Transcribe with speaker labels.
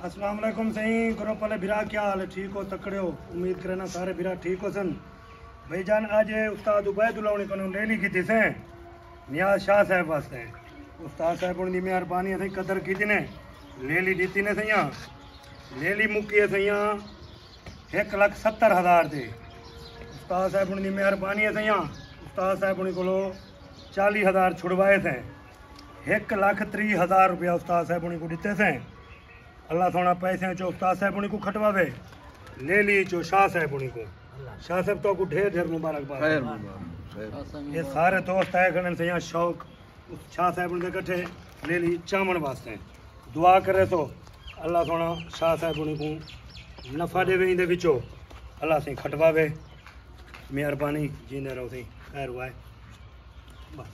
Speaker 1: अस्सलाम वालेकुम सही करो पहले बिरा क्या हाल है? ठीक हो? तकड़े हो? उम्मीद करे ना सारे बिरा ठीक हो सन। भाई जान आज उस्ताद उबैदुल्लाह ने कोन रैली की थी से नियाज शाह साहब वास्ते उस्ताद साहब उन दी मेहरबानी सही कदर की ने लेली दी ने सही लेली मुकी है सही 1,70,000 दे उस्ताद साहब उन दी मेहरबानी है सही उस्ताद साहब उन को 40,000 छुड़वाए थे 1,30,000 रुपया उस्ताद साहब उन को दिते थे। अल्लाह सोना पैसे चो उस्ताद साहब उन को खटवावे ले ली चो शाह साहब उन को शाह साहब तो ढेर ढेर मुबारकबाद। ये सारे दोस्त आए खड़े से यहाँ शौक शाह साहब उनके कट्ठे ले ली चामन वास्ते दुआ करे तो अल्लाह सोना शाह साहब उन को नफा देवे इंदे विचो अल्लाह से खटवावे मेहरबानी जींदे रहो सी खैर हुआ है बस।